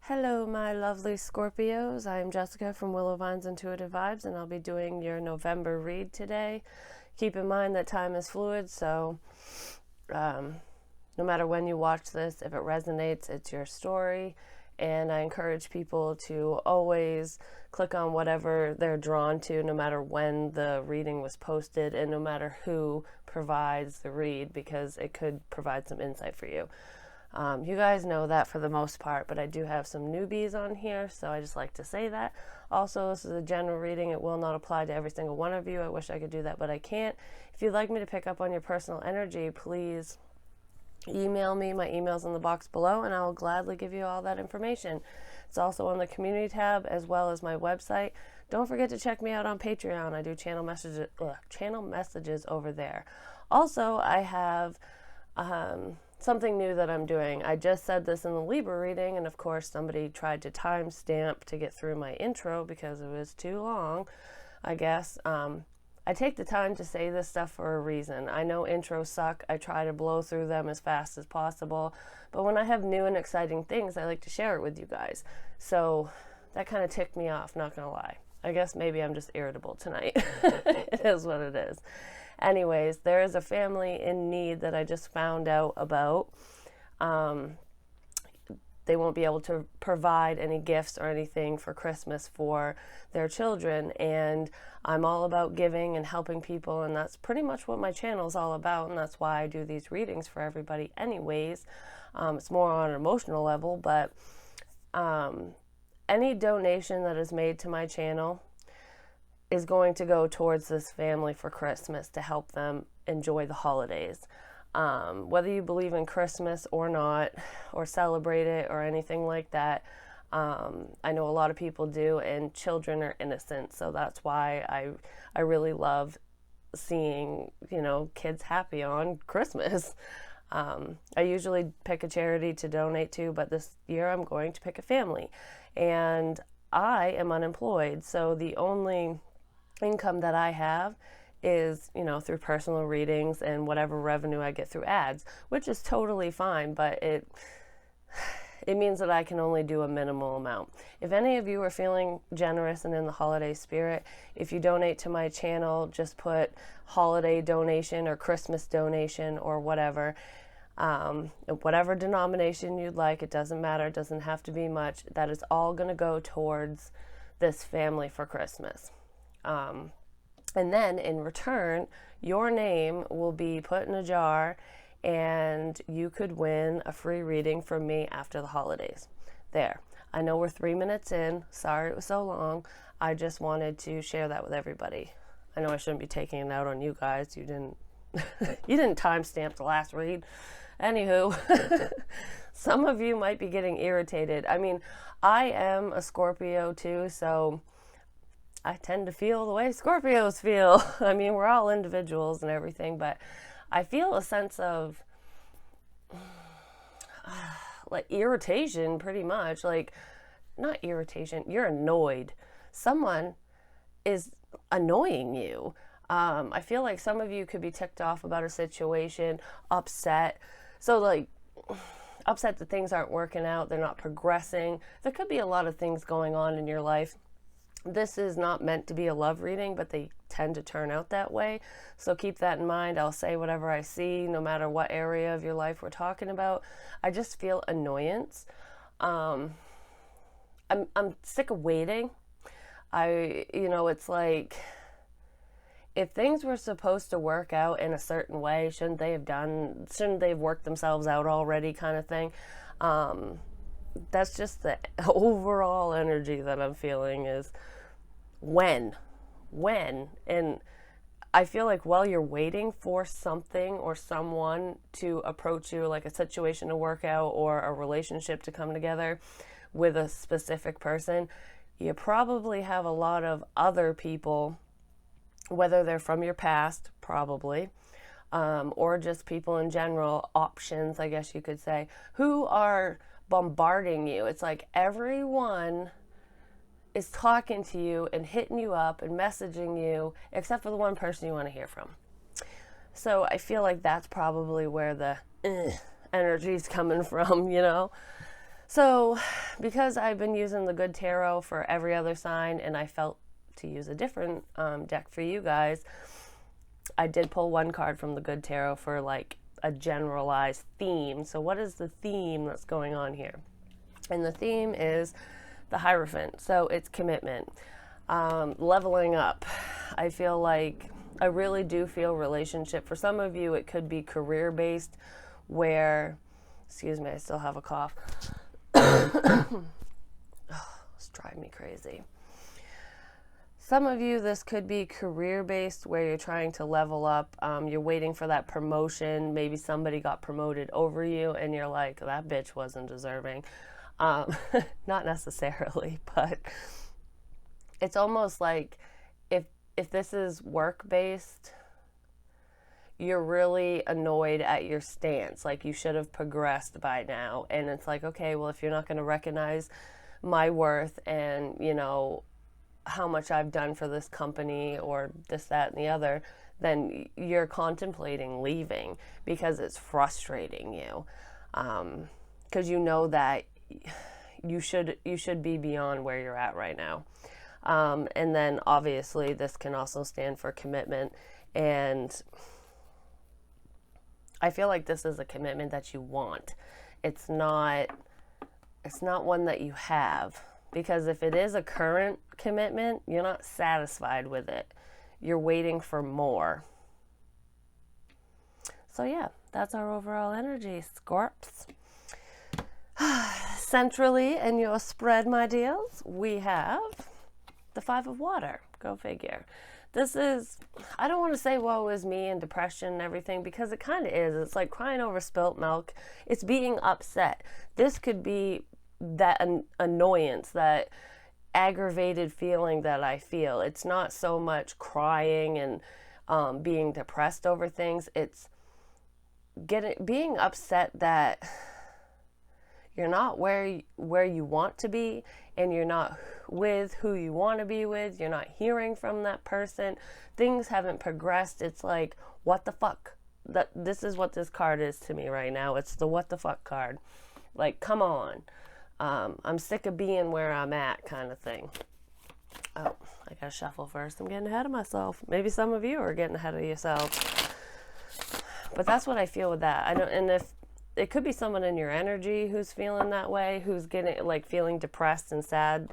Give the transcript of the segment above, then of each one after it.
Hello, my lovely Scorpios. I'm Jessica from Willow Vine's Intuitive Vibes, and I'll be doing your November read today. Keep in mind that time is fluid, so no matter when you watch this, if it resonates, it's your story. And I encourage people to always click on whatever they're drawn to, no matter when the reading was posted and no matter who provides the read, because it could provide some insight for you. You guys know that for the most part, but I do have some newbies on here, so I just like to say that. Also, this is a general reading. It will not apply to every single one of you. I wish I could do that, but I can't. If you'd like me to pick up on your personal energy, please email me. My email's in the box below, and I will gladly give you all that information. It's also on the community tab as well as my website. Don't forget to check me out on Patreon. I do channel messages over there. Also, I have something new that I'm doing. I just said this in the Libra reading, and of course somebody tried to timestamp to get through my intro because it was too long, I guess. I take the time to say this stuff for a reason. I know intros suck. I try to blow through them as fast as possible, but when I have new and exciting things, I like to share it with you guys. So that kind of ticked me off, not gonna lie. I guess maybe I'm just irritable tonight. It is what it is. Anyways, there is a family in need that I just found out about. They won't be able to provide any gifts or anything for Christmas for their children, and I'm all about giving and helping people, and that's pretty much what my channel is all about, and that's why I do these readings for everybody anyways. It's more on an emotional level, but any donation that is made to my channel is going to go towards this family for Christmas to help them enjoy the holidays. Whether you believe in Christmas or not, or celebrate it or anything like that, I know a lot of people do, and children are innocent, so that's why I really love seeing, kids happy on Christmas. I usually pick a charity to donate to, but this year I'm going to pick a family, and I am unemployed, so the only income that I have is, through personal readings and whatever revenue I get through ads, which is totally fine, but it means that I can only do a minimal amount. If any of you are feeling generous and in the holiday spirit, if you donate to my channel, just put holiday donation or Christmas donation or whatever denomination you'd like. It doesn't matter. It doesn't have to be much. That is all going to go towards this family for Christmas. And then in return, your name will be put in a jar, and you could win a free reading from me after the holidays. There. I know we're 3 minutes in. Sorry it was so long. I just wanted to share that with everybody. I know I shouldn't be taking it out on you guys. You didn't you didn't timestamp the last read. Anywho, some of you might be getting irritated. I mean, I am a Scorpio too, so I tend to feel the way Scorpios feel. I mean, we're all individuals and everything, but I feel a sense of like irritation, pretty much. Like, not irritation, you're annoyed. Someone is annoying you. I feel like some of you could be ticked off about a situation, upset. So, like, upset that things aren't working out, they're not progressing. There could be a lot of things going on in your life. This is not meant to be a love reading, but they tend to turn out that way. So keep that in mind. I'll say whatever I see, no matter what area of your life we're talking about. I just feel annoyance. I'm sick of waiting. It's like, if things were supposed to work out in a certain way, shouldn't they have worked themselves out already, kind of thing. That's just the overall energy that I'm feeling is when, and I feel like while you're waiting for something or someone to approach you, like a situation to work out or a relationship to come together with a specific person, you probably have a lot of other people, whether they're from your past, probably, or just people in general, options, I guess you could say, who are bombarding you. It's like everyone is talking to you and hitting you up and messaging you, except for the one person you want to hear from. So I feel like that's probably where the energy is coming from, So because I've been using the Good Tarot for every other sign, and I felt to use a different deck for you guys, I did pull one card from the Good Tarot for like a generalized theme. So what is the theme that's going on here? And the theme is the Hierophant. So it's commitment, leveling up. I feel like I really do feel relationship. For some of you, it could be career based, where, excuse me, I still have a cough. It's driving me crazy. Some of you, this could be career-based, where you're trying to level up. You're waiting for that promotion. Maybe somebody got promoted over you, and you're like, that bitch wasn't deserving. Not necessarily, but it's almost like if this is work-based, you're really annoyed at your stance. Like, you should have progressed by now. And it's like, okay, well, if you're not going to recognize my worth and, you know, how much I've done for this company or this, that, and the other, then you're contemplating leaving because it's frustrating you. Because you know that you should be beyond where you're at right now. And then obviously this can also stand for commitment. And I feel like this is a commitment that you want. It's not one that you have. Because if it is a current commitment, you're not satisfied with it. You're waiting for more. So yeah, that's our overall energy, Scorps. Centrally in your spread, my dears, we have the Five of Water. Go figure. This is, I don't want to say woe is me and depression and everything, because it kind of is. It's like crying over spilt milk. It's being upset. This could be that annoyance, that aggravated feeling that I feel. It's not so much crying and being depressed over things. It's being upset that you're not where you want to be, and you're not with who you want to be with. You're not hearing from that person. Things haven't progressed. It's like, what the fuck? This is what this card is to me right now. It's the what the fuck card. Like, come on. I'm sick of being where I'm at, kind of thing. Oh, I gotta shuffle first. I'm getting ahead of myself. Maybe some of you are getting ahead of yourself. But that's what I feel with that. I don't, and if it could be someone in your energy who's feeling that way, who's getting like feeling depressed and sad,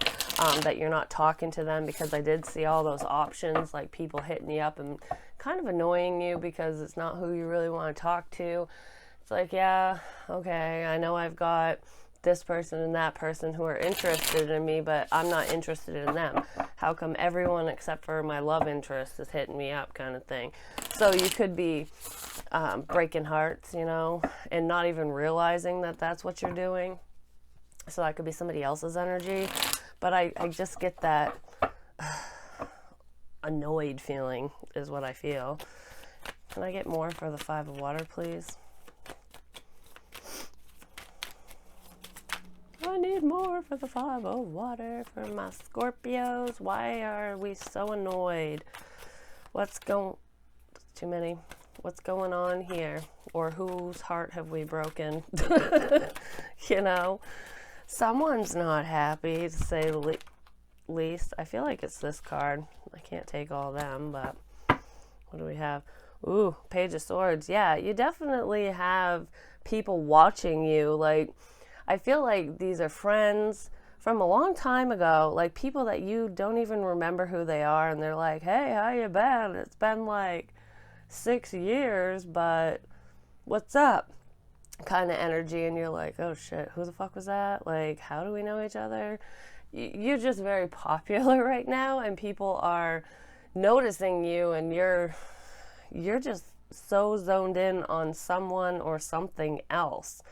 that you're not talking to them, because I did see all those options, like people hitting you up and kind of annoying you because it's not who you really want to talk to. It's like, yeah, okay, I know I've got this person and that person who are interested in me, but I'm not interested in them. How come everyone except for my love interest is hitting me up, kind of thing. So you could be breaking hearts, you know, and not even realizing that that's what you're doing. So that could be somebody else's energy. But I just get that annoyed feeling is what I feel. Can I get more for the Five of Water, please? I need more for the Five of Water for my Scorpios. Why are we so annoyed? Too many. What's going on here? Or whose heart have we broken? You know, someone's not happy, to say the least. I feel like it's this card. I can't take all of them, but what do we have? Ooh, Page of Swords. Yeah, you definitely have people watching you. Like, I feel like these are friends from a long time ago, like people that you don't even remember who they are, and they're like, hey, how you been? It's been like 6 years, but what's up? Kind of energy, and you're like, oh shit, who the fuck was that? Like, how do we know each other? You're just very popular right now, and people are noticing you, and you're just so zoned in on someone or something else.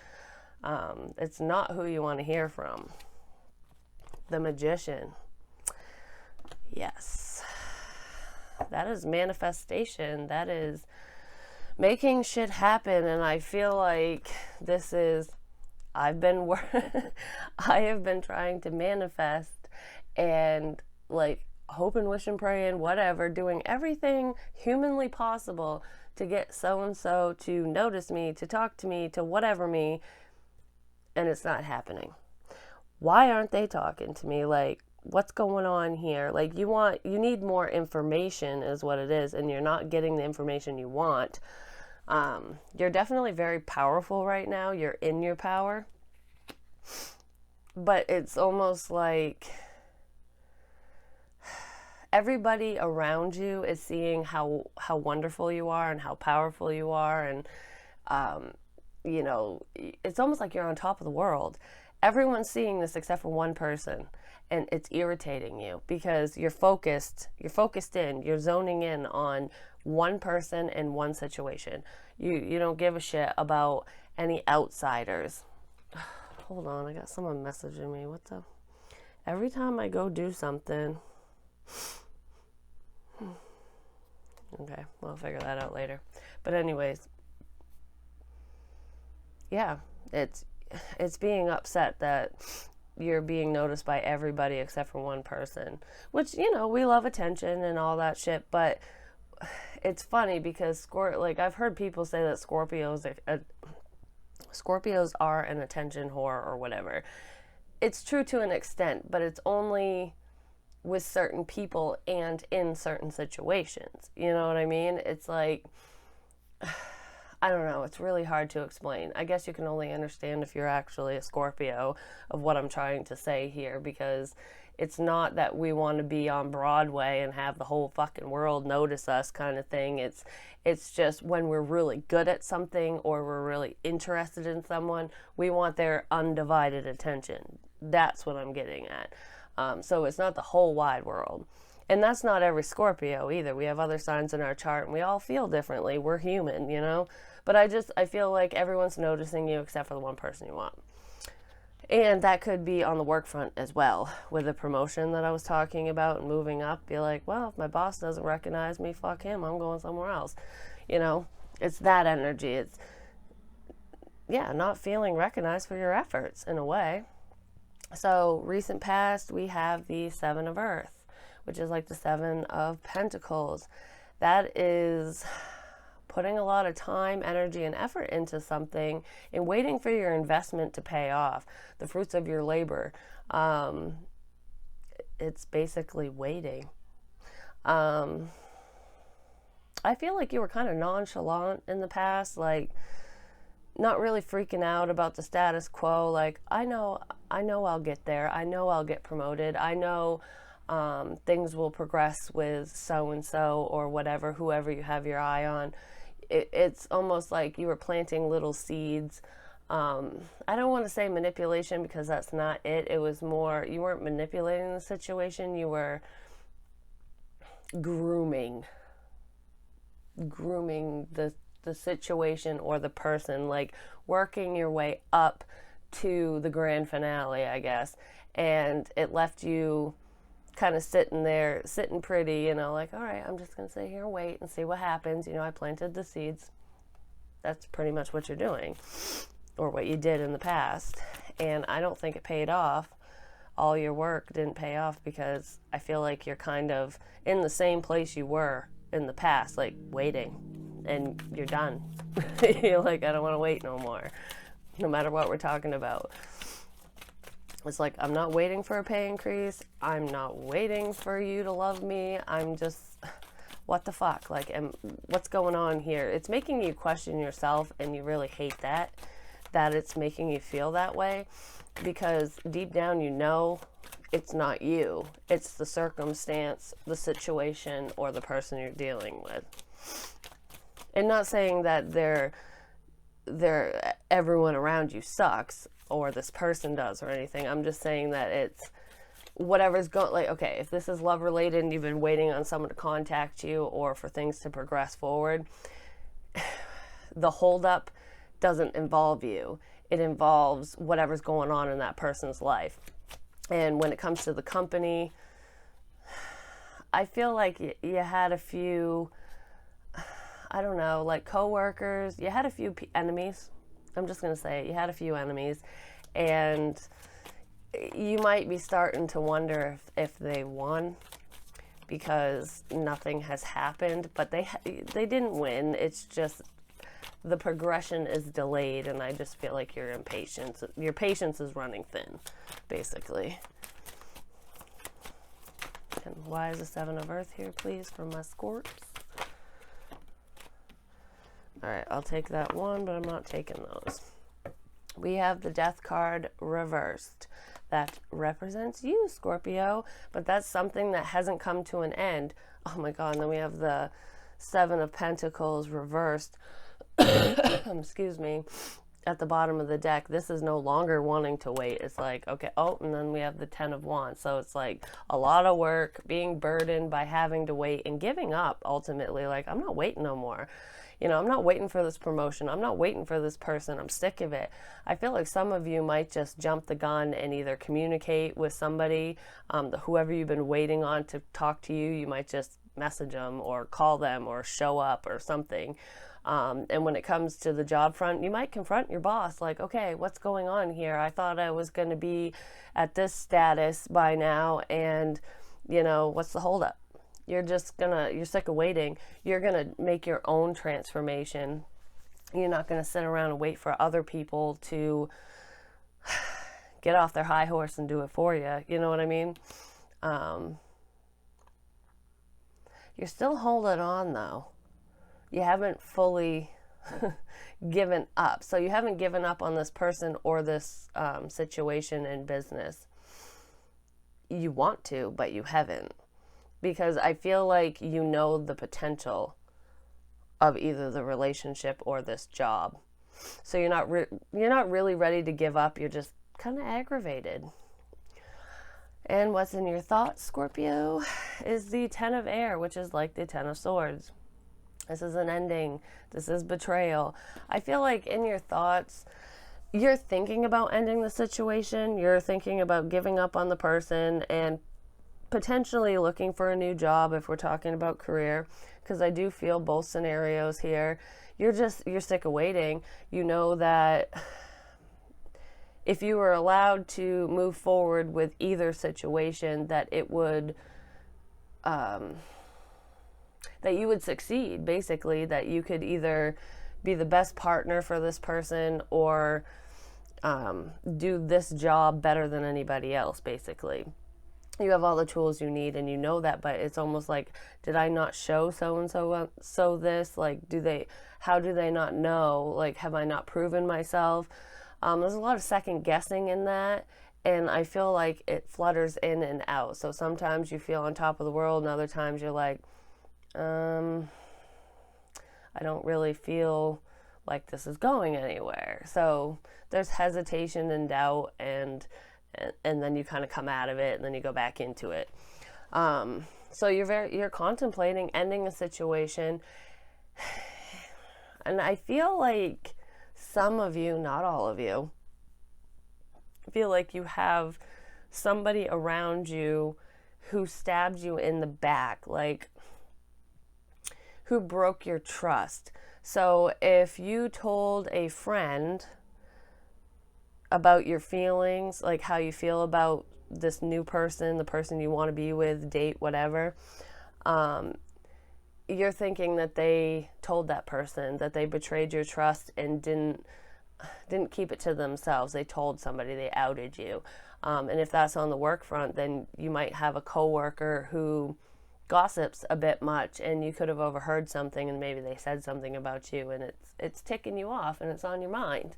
It's not who you want to hear from. The Magician. Yes. That is manifestation. That is making shit happen. And I feel like this is, I have been trying to manifest and like hope and wish and pray and whatever, doing everything humanly possible to get so-and-so to notice me, to talk to me, to whatever me, and it's not happening. why aren't they talking to me? Like, what's going on here? Like, you need more information is what it is, and you're not getting the information you want. You're definitely very powerful right now. You're in your power. But it's almost like everybody around you is seeing how wonderful you are and how powerful you are. And, you know, it's almost like you're on top of the world. Everyone's seeing this except for one person. And it's irritating you because you're focused in, you're zoning in on one person and one situation. You don't give a shit about any outsiders. Hold on, I got someone messaging me. What the? Every time I go do something. Okay, we'll figure that out later. But anyways, yeah, it's being upset that you're being noticed by everybody except for one person, which, you know, we love attention and all that shit, but it's funny because like I've heard people say that Scorpios are an attention whore or whatever. It's true to an extent, but it's only with certain people and in certain situations. You know what I mean? It's like, I don't know. It's really hard to explain. I guess you can only understand if you're actually a Scorpio of what I'm trying to say here, because it's not that we want to be on Broadway and have the whole fucking world notice us kind of thing. It's just when we're really good at something or we're really interested in someone, we want their undivided attention. That's what I'm getting at. So it's not the whole wide world. And that's not every Scorpio either. We have other signs in our chart and we all feel differently. We're human, you know? But I feel like everyone's noticing you except for the one person you want. And that could be on the work front as well. With the promotion that I was talking about and moving up, be like, well, if my boss doesn't recognize me, fuck him, I'm going somewhere else. You know, it's that energy. It's, yeah, not feeling recognized for your efforts in a way. So recent past, we have the Seven of Earth, which is like the Seven of Pentacles. That is putting a lot of time, energy, and effort into something and waiting for your investment to pay off, the fruits of your labor. It's basically waiting. I feel like you were kind of nonchalant in the past, like not really freaking out about the status quo. Like, I know I'll get there. I know I'll get promoted. I know things will progress with so-and-so or whatever, whoever you have your eye on. It's almost like you were planting little seeds. I don't want to say manipulation because that's not it. It was more, you weren't manipulating the situation. You were grooming the situation or the person, like working your way up to the grand finale, I guess. And it left you kind of sitting there, sitting pretty, you know, like, all right, I'm just going to sit here and wait and see what happens. You know, I planted the seeds. That's pretty much what you're doing, or what you did in the past. And I don't think it paid off. All your work didn't pay off because I feel like you're kind of in the same place you were in the past, like waiting, and you're done. You're like, I don't want to wait no more, no matter what we're talking about. It's like, I'm not waiting for a pay increase. I'm not waiting for you to love me. I'm just, what the fuck? Like, what's going on here? It's making you question yourself, and you really hate that it's making you feel that way, because deep down you know it's not you. It's the circumstance, the situation, or the person you're dealing with. And not saying that everyone around you sucks, or this person does, or anything. I'm just saying that it's whatever's going, like, okay, if this is love related and you've been waiting on someone to contact you or for things to progress forward, the holdup doesn't involve you. It involves whatever's going on in that person's life. And when it comes to the company, I feel like you had a few, I don't know, like coworkers, you had a few enemies. I'm just going to say it. You had a few enemies, and you might be starting to wonder if they won, because nothing has happened, but they didn't win. It's just the progression is delayed, and I just feel like your patience is running thin, basically. And why is the Seven of Earth here, please, for my Scorps? All right, I'll take that one, but I'm not taking those. We have the Death card reversed. That represents you, Scorpio, but that's something that hasn't come to an end. Oh my God, and then we have the Seven of Pentacles reversed. Excuse me. At the bottom of the deck, this is no longer wanting to wait. It's like, okay, oh, and then we have the Ten of Wands. So it's like a lot of work, being burdened by having to wait and giving up ultimately. Like, I'm not waiting no more. You know, I'm not waiting for this promotion. I'm not waiting for this person. I'm sick of it. I feel like some of you might just jump the gun and either communicate with somebody, whoever you've been waiting on to talk to you, you might just message them or call them or show up or something. And when it comes to the job front, you might confront your boss like, okay, what's going on here? I thought I was going to be at this status by now, and, you know, what's the holdup? You're sick of waiting. You're going to make your own transformation. You're not going to sit around and wait for other people to get off their high horse and do it for you. You know what I mean? You're still holding on, though. You haven't fully given up. So you haven't given up on this person or this situation in business. You want to, but you haven't. Because I feel like you know the potential of either the relationship or this job. So you're not really ready to give up. You're just kind of aggravated. And what's in your thoughts, Scorpio, is the Ten of Air, which is like the Ten of Swords. This is an ending. This is betrayal. I feel like in your thoughts, you're thinking about ending the situation. You're thinking about giving up on the person and potentially looking for a new job if we're talking about career, because I do feel both scenarios here. You're sick of waiting. You know that if you were allowed to move forward with either situation, that it would that you would succeed, basically, that you could either be the best partner for this person or do this job better than anybody else, basically. You have all the tools you need and you know that, but it's almost like, did I not show so this? Like, how do they not know? Like, have I not proven myself? There's a lot of second guessing in that, and I feel like it flutters in and out. So sometimes you feel on top of the world, and other times you're like, I don't really feel like this is going anywhere. So there's hesitation and doubt, and then you kind of come out of it, and then you go back into it. So you're contemplating ending a situation, and I feel like some of you, not all of you, feel like you have somebody around you who stabbed you in the back, like who broke your trust. So if you told a friend about your feelings, like how you feel about this new person, the person you want to be with, date, whatever, you're thinking that they told that person, that they betrayed your trust and didn't keep it to themselves. They told somebody, they outed you. And if that's on the work front, then you might have a coworker who gossips a bit much, and you could have overheard something, and maybe they said something about you, and it's ticking you off, and it's on your mind.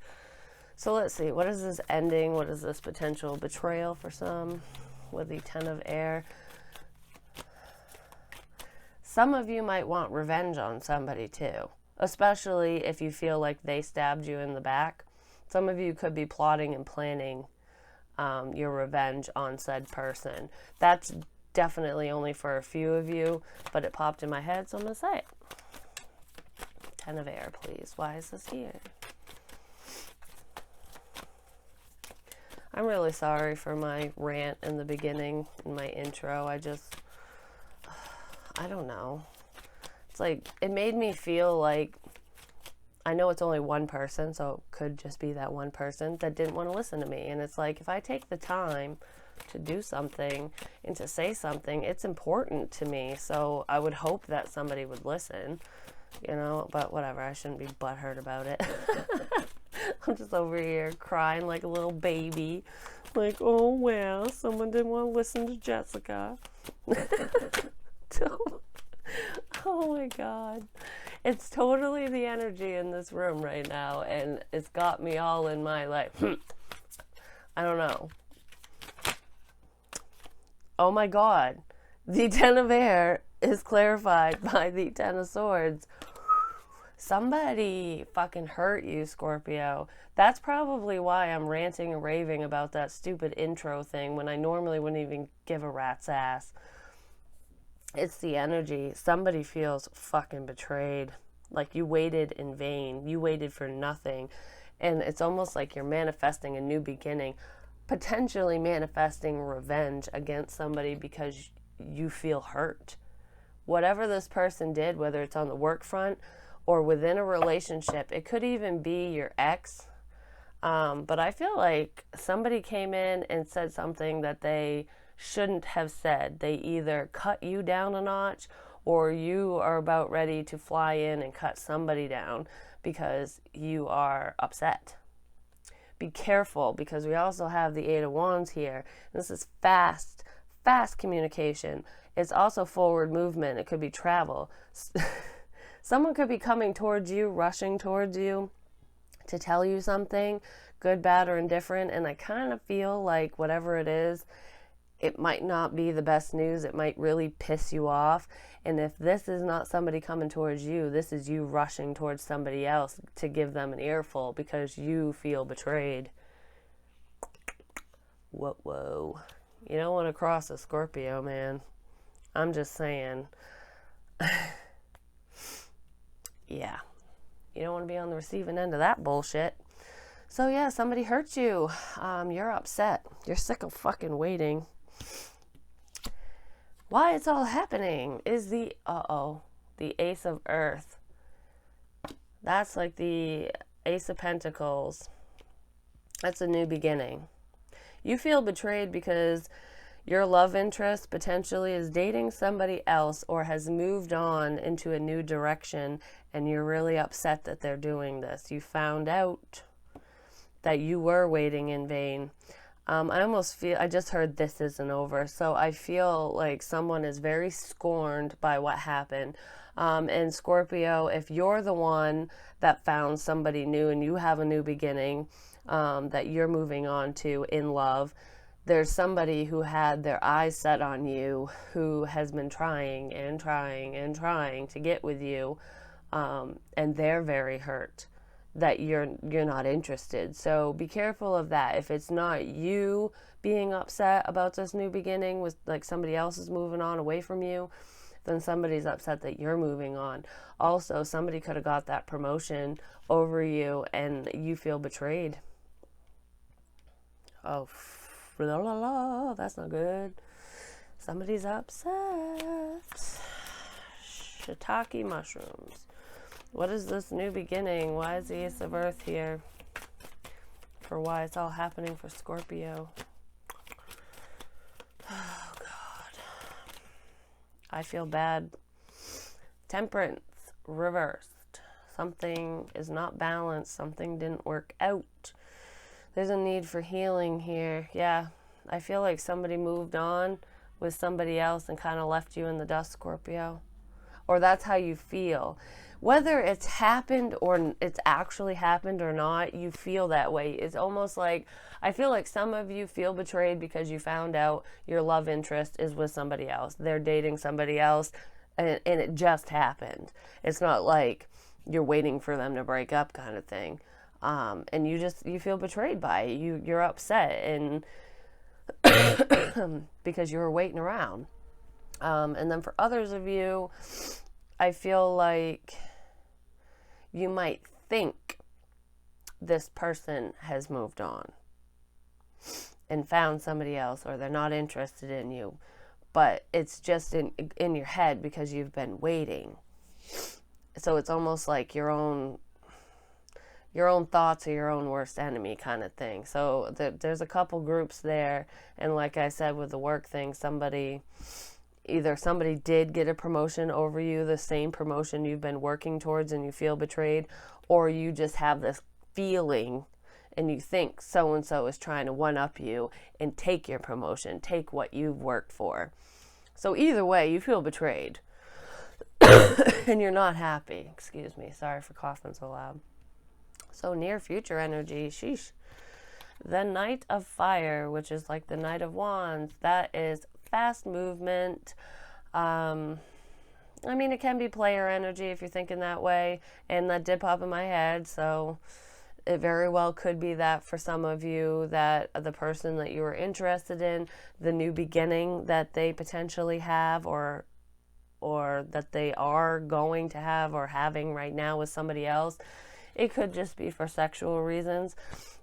So let's see, what is this ending? What is this potential betrayal for some with the Ten of Air? Some of you might want revenge on somebody too, especially if you feel like they stabbed you in the back. Some of you could be plotting and planning your revenge on said person. That's definitely only for a few of you, but it popped in my head, so I'm going to say it. Ten of Air, please. Why is this here? I'm really sorry for my rant in the beginning, in my intro. I don't know. It's like, it made me feel like, I know it's only one person, so it could just be that one person that didn't want to listen to me. And it's like, if I take the time to do something and to say something, it's important to me. So I would hope that somebody would listen. you know, but whatever, I shouldn't be butthurt about it. I'm just over here crying like a little baby. Like, oh, well, someone didn't want to listen to Jessica. Oh my God. It's totally the energy in this room right now, and it's got me all in my, like, I don't know. Oh my God. The Ten of Air is clarified by the Ten of Swords. Somebody fucking hurt you, Scorpio. That's probably why I'm ranting and raving about that stupid intro thing when I normally wouldn't even give a rat's ass. It's the energy. Somebody feels fucking betrayed. Like you waited in vain. You waited for nothing. And it's almost like you're manifesting a new beginning. Potentially manifesting revenge against somebody because you feel hurt. Whatever this person did, whether it's on the work front or within a relationship, it could even be your ex. But I feel like somebody came in and said something that they shouldn't have said. They either cut you down a notch or you are about ready to fly in and cut somebody down because you are upset. Be careful, because we also have the Eight of Wands here. This is fast communication. It's also forward movement. It could be travel. Someone could be coming towards you, rushing towards you to tell you something, good, bad, or indifferent. And I kind of feel like whatever it is, it might not be the best news. It might really piss you off. And if this is not somebody coming towards you, this is you rushing towards somebody else to give them an earful because you feel betrayed. Whoa. You don't want to cross a Scorpio, man. I'm just saying. Yeah. You don't want to be on the receiving end of that bullshit. So yeah, somebody hurt you. You're upset. You're sick of fucking waiting. Why it's all happening is the Ace of Earth. That's like the Ace of Pentacles. That's a new beginning. You feel betrayed because your love interest potentially is dating somebody else or has moved on into a new direction, and you're really upset that they're doing this. You found out that you were waiting in vain. I just heard this isn't over. So I feel like someone is very scorned by what happened. And Scorpio, if you're the one that found somebody new and you have a new beginning that you're moving on to in love, there's somebody who had their eyes set on you, who has been trying to get with you, and they're very hurt that you're not interested. So be careful of that. If it's not you being upset about this new beginning with like somebody else is moving on away from you, then somebody's upset that you're moving on. Also, somebody could have got that promotion over you and you feel betrayed. Oh, la la la, that's not good. Somebody's upset. Shiitake mushrooms. What is this new beginning? Why is the Ace of Earth here? For why it's all happening for Scorpio. Oh, God. I feel bad. Temperance. Reversed. Something is not balanced. Something didn't work out. There's a need for healing here. Yeah. I feel like somebody moved on with somebody else and kind of left you in the dust, Scorpio. Or that's how you feel. Whether it's happened or it's actually happened or not, you feel that way. It's almost like, I feel like some of you feel betrayed because you found out your love interest is with somebody else. They're dating somebody else, and it just happened. It's not like you're waiting for them to break up kind of thing. And you feel betrayed by it. You're upset and because you were waiting around. And then for others of you, I feel like you might think this person has moved on and found somebody else, or they're not interested in you, but it's just in your head because you've been waiting. So it's almost like your own thoughts are your own worst enemy kind of thing. So there's a couple groups there, and like I said with the work thing, somebody Either somebody did get a promotion over you, the same promotion you've been working towards, and you feel betrayed, or you just have this feeling and you think so-and-so is trying to one-up you and take your promotion, take what you've worked for. So either way, you feel betrayed and you're not happy. Excuse me. Sorry for coughing so loud. So near future energy, sheesh. The Knight of Fire, which is like the Knight of Wands, that is fast movement. I mean, it can be player energy if you're thinking that way, and that did pop in my head, so it very well could be that for some of you, that the person that you were interested in, the new beginning that they potentially have, or that they are going to have or having right now with somebody else. It could just be for sexual reasons.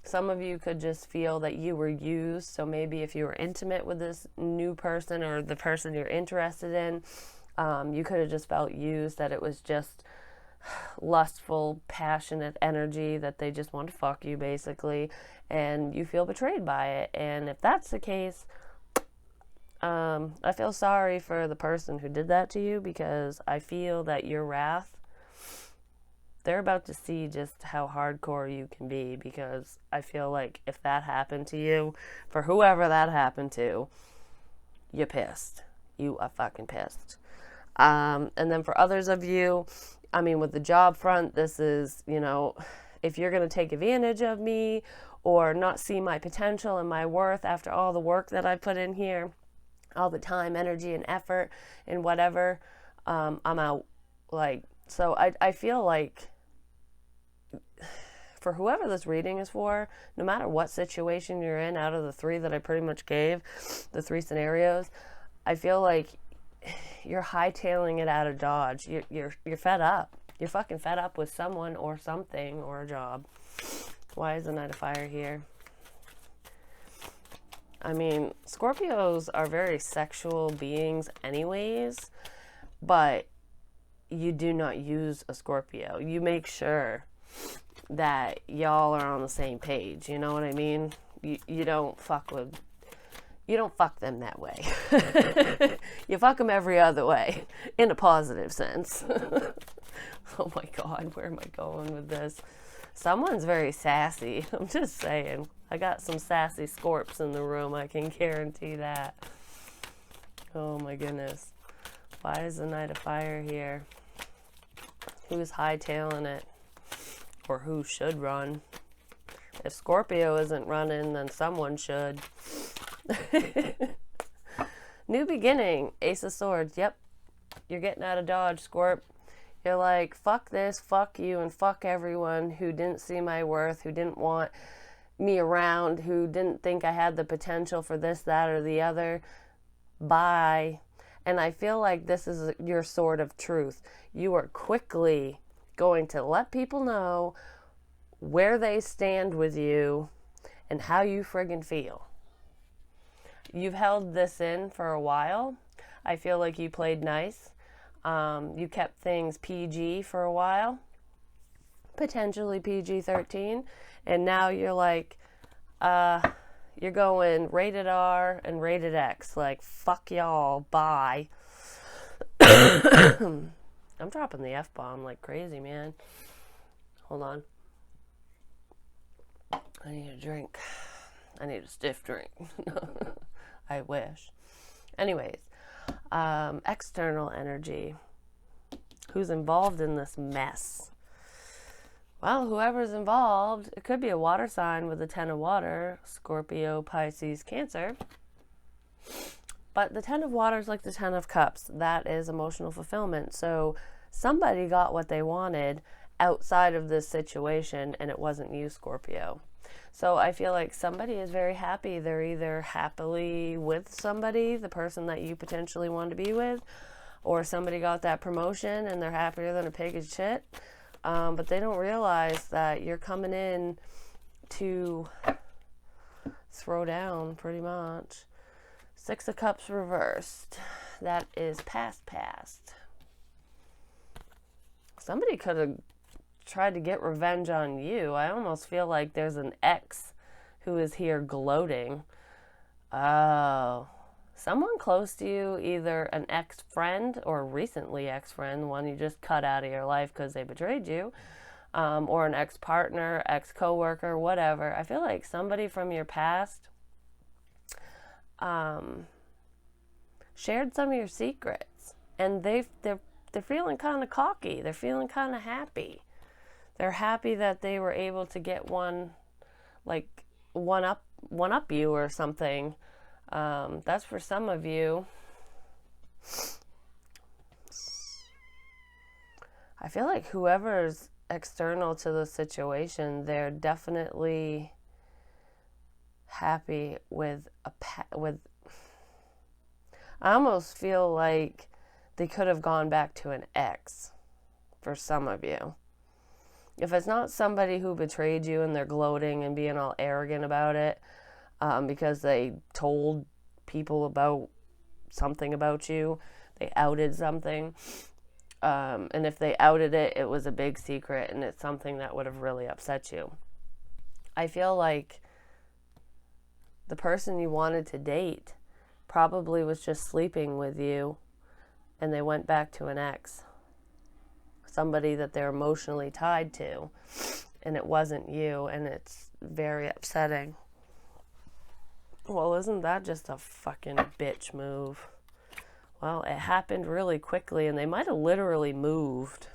Some of you could just feel that you were used. So maybe if you were intimate with this new person or the person you're interested in, you could have just felt used, that it was just lustful, passionate energy, that they just want to fuck you basically, and you feel betrayed by it. And if that's the case, I feel sorry for the person who did that to you, because I feel that your wrath, they're about to see just how hardcore you can be, because I feel like if that happened to you, for whoever that happened to, you're pissed. You are fucking pissed. And then for others of you, I mean, with the job front, this is, you know, if you're going to take advantage of me or not see my potential and my worth after all the work that I put in here, all the time, energy, and effort, and whatever, I'm out. Like, so I feel like for whoever this reading is for, no matter what situation you're in, out of the three that I pretty much gave, the three scenarios, I feel like you're hightailing it out of Dodge. You're fed up. You're fucking fed up with someone or something or a job. Why is the Knight of Fire here? I mean, Scorpios are very sexual beings anyways, but you do not use a Scorpio. You make sure that y'all are on the same page. You know what I mean? You don't fuck them that way. You fuck them every other way, in a positive sense. Oh my God, where am I going with this? Someone's very sassy. I'm just saying. I got some sassy Scorps in the room, I can guarantee that. Oh my goodness. Why is the Knight of Fire here? Who's hightailing it? Or who should run? If Scorpio isn't running, then someone should. New beginning. Ace of Swords. Yep. You're getting out of Dodge, Scorp. You're like, fuck this, fuck you, and fuck everyone who didn't see my worth, who didn't want me around, who didn't think I had the potential for this, that, or the other. Bye. And I feel like this is your sword of truth. You are quickly going to let people know where they stand with you and how you friggin' feel. You've held this in for a while. I feel like you played nice. You kept things PG for a while, potentially PG-13, and now you're like, you're going rated R and rated X, like, fuck y'all, bye. I'm dropping the F-bomb like crazy, man. Hold on. I need a drink. I need a stiff drink. I wish. Anyways, external energy. Who's involved in this mess? Well, whoever's involved, it could be a water sign with the 10 of water, Scorpio, Pisces, Cancer. But the 10 of water is like the 10 of cups. That is emotional fulfillment. So somebody got what they wanted outside of this situation, and it wasn't you, Scorpio. So I feel like somebody is very happy. They're either happily with somebody, the person that you potentially want to be with, or somebody got that promotion and they're happier than a pig in shit. But they don't realize that you're coming in to throw down, pretty much. Six of Cups reversed. That is past. Somebody could have tried to get revenge on you. I almost feel like there's an ex who is here gloating. Oh, someone close to you, either an ex-friend or recently ex-friend, one you just cut out of your life because they betrayed you, or an ex-partner, ex-coworker, whatever. I feel like somebody from your past shared some of your secrets, and they're feeling kind of cocky. They're feeling kind of happy. They're happy that they were able to get one up you or something. That's for some of you. I feel like whoever's external to the situation, they're definitely happy with I almost feel like they could have gone back to an ex for some of you. If it's not somebody who betrayed you and they're gloating and being all arrogant about it, because they told people about something about you, they outed something, and if they outed it, it was a big secret and it's something that would have really upset you. I feel like the person you wanted to date probably was just sleeping with you and they went back to an ex, somebody that they're emotionally tied to, and it wasn't you, and it's very upsetting. Well, isn't that just a fucking bitch move? Well, it happened really quickly, and they might have literally moved.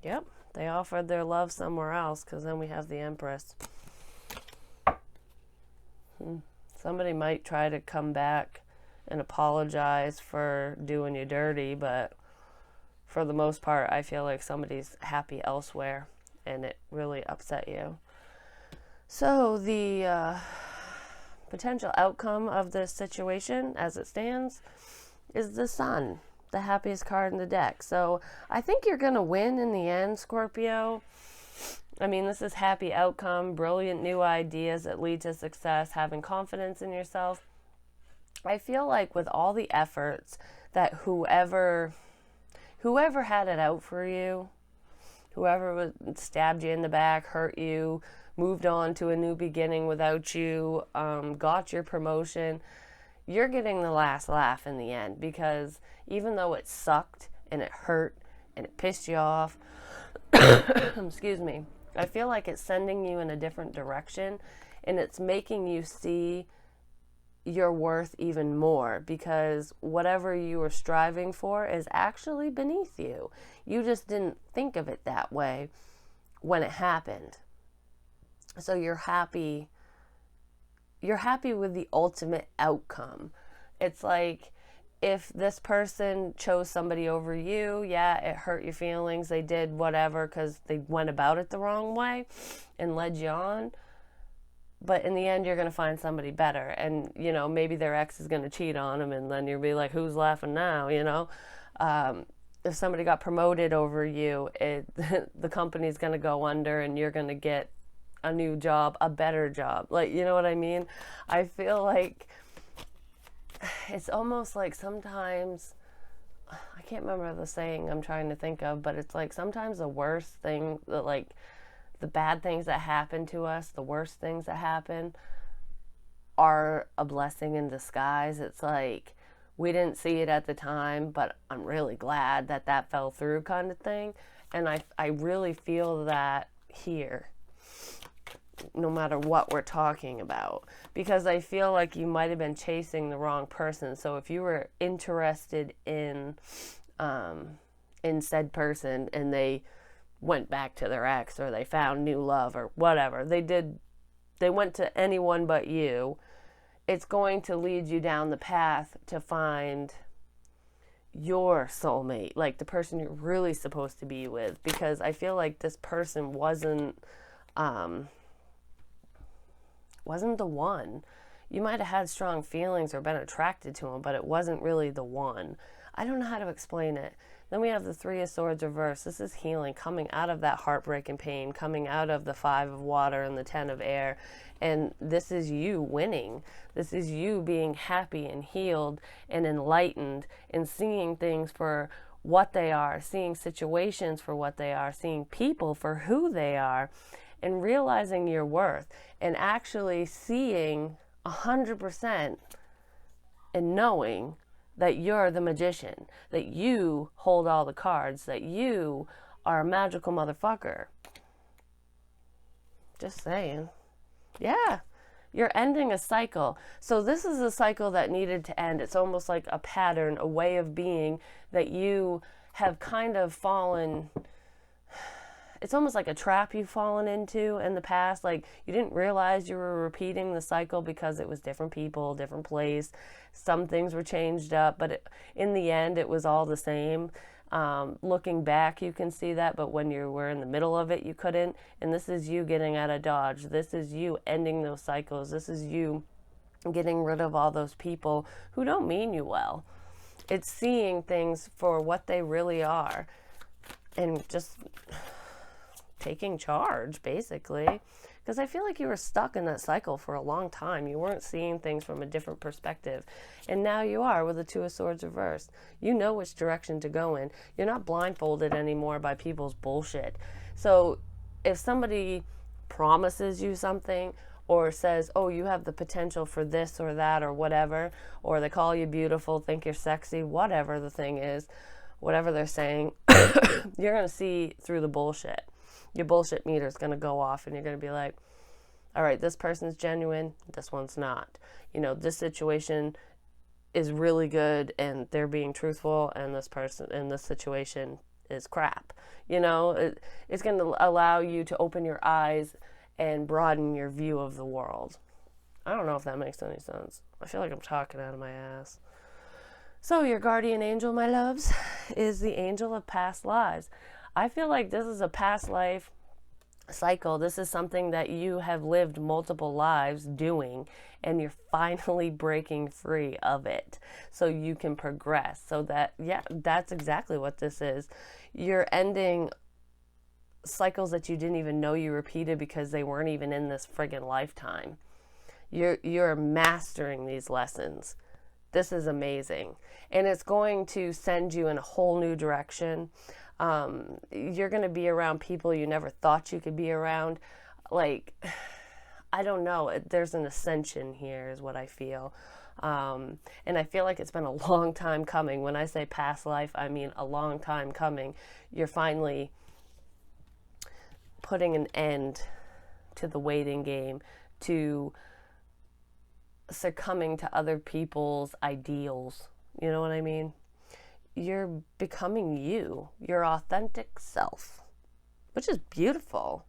Yep, they offered their love somewhere else, because then we have the Empress. Somebody might try to come back and apologize for doing you dirty, but for the most part, I feel like somebody's happy elsewhere, and it really upset you. So the potential outcome of this situation, as it stands, is the Sun, the happiest card in the deck. So I think you're going to win in the end, Scorpio. I mean, this is happy outcome, brilliant new ideas that lead to success, having confidence in yourself. I feel like with all the efforts that whoever had it out for you, whoever stabbed you in the back, hurt you, moved on to a new beginning without you, got your promotion, you're getting the last laugh in the end, because even though it sucked and it hurt and it pissed you off, excuse me, I feel like it's sending you in a different direction, and it's making you see your worth even more, because whatever you were striving for is actually beneath you. You just didn't think of it that way when it happened. So you're happy with the ultimate outcome. It's like, if this person chose somebody over you, yeah, it hurt your feelings, they did whatever because they went about it the wrong way and led you on. But in the end, you're going to find somebody better. And, maybe their ex is going to cheat on them, and then you'll be like, who's laughing now, If somebody got promoted over you, the company's going to go under and you're going to get a new job, a better job. Like, you know what I mean? I feel like it's almost like sometimes, I can't remember the saying I'm trying to think of, but it's like sometimes the worst thing, like the bad things that happen to us, the worst things that happen are a blessing in disguise. It's like, we didn't see it at the time, but I'm really glad that fell through, kind of thing. And I really feel that here, no matter what we're talking about, because I feel like you might have been chasing the wrong person. So if you were interested in said person and they went back to their ex, or they found new love, or whatever they went to anyone but you, it's going to lead you down the path to find your soulmate, like the person you're really supposed to be with. Because I feel like this person wasn't the one. You might have had strong feelings or been attracted to him, but it wasn't really the one. I don't know how to explain it. Then we have the Three of Swords reversed. This is healing, coming out of that heartbreak and pain, coming out of the Five of Water and the Ten of Air. And this is you winning. This is you being happy and healed and enlightened and seeing things for what they are, seeing situations for what they are, seeing people for who they are, and realizing your worth, and actually seeing 100% and knowing that you're the magician, that you hold all the cards, that you are a magical motherfucker. Just saying. Yeah. You're ending a cycle. So this is a cycle that needed to end. It's almost like a pattern, a way of being that you have kind of fallen. It's almost like a trap you've fallen into in the past. Like you didn't realize you were repeating the cycle because it was different people, different place. Some things were changed up, but in the end, it was all the same. Looking back, you can see that, but when you were in the middle of it, you couldn't. And this is you getting out of Dodge. This is you ending those cycles. This is you getting rid of all those people who don't mean you well. It's seeing things for what they really are and just taking charge, basically. Because I feel like you were stuck in that cycle for a long time. You weren't seeing things from a different perspective. And now you are with the Two of Swords reversed. You know which direction to go in. You're not blindfolded anymore by people's bullshit. So if somebody promises you something or says, oh, you have the potential for this or that or whatever, or they call you beautiful, think you're sexy, whatever the thing is, whatever they're saying, you're going to see through the bullshit. Your bullshit meter is going to go off and you're going to be like, all right, this person's genuine, this one's not. You know, this situation is really good and they're being truthful, and this person in this situation is crap. You know, it's going to allow you to open your eyes and broaden your view of the world. I don't know if that makes any sense. I feel like I'm talking out of my ass. So your guardian angel, my loves, is the angel of past lives. I feel like this is a past life cycle. This is something that you have lived multiple lives doing, and you're finally breaking free of it so you can progress. So that, yeah, that's exactly what this is. You're ending cycles that you didn't even know you repeated because they weren't even in this friggin' lifetime. You're mastering these lessons. This is amazing. And it's going to send you in a whole new direction. You're going to be around people you never thought you could be around. Like, I don't know. There's an ascension here is what I feel. And I feel like it's been a long time coming. When I say past life, I mean a long time coming. You're finally putting an end to the waiting game, to succumbing to other people's ideals. You know what I mean? You're becoming you, your authentic self, which is beautiful.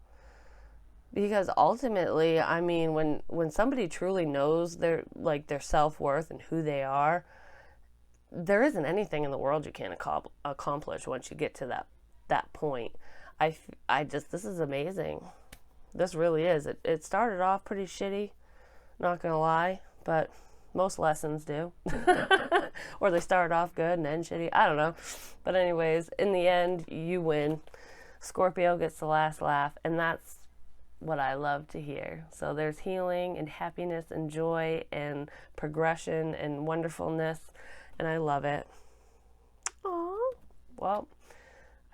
Because ultimately, I mean, when somebody truly knows their self-worth and who they are, there isn't anything in the world you can't accomplish once you get to that point. This is amazing. This really is. It started off pretty shitty, not gonna lie, but most lessons do. Or they start off good and end shitty. I don't know. But anyways, in the end, you win. Scorpio gets the last laugh, and that's what I love to hear. So there's healing and happiness and joy and progression and wonderfulness, and I love it. Aww. Well,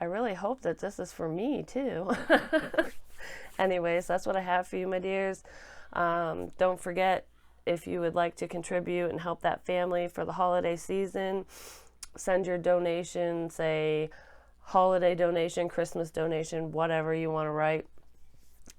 I really hope that this is for me, too. Anyways, that's what I have for you, my dears. Don't forget, if you would like to contribute and help that family for the holiday season, send your donation, say holiday donation, Christmas donation, whatever you want to write,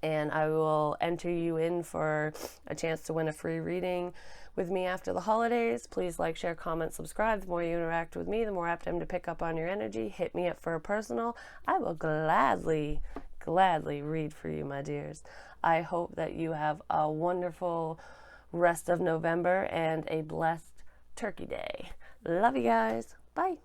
and I will enter you in for a chance to win a free reading with me after the holidays. Please like, share, comment, subscribe. The more you interact with me, the more apt I am to pick up on your energy. Hit me up for a personal. I will gladly read for you, my dears. I hope that you have a wonderful rest of November and a blessed Turkey Day. Love you guys. Bye.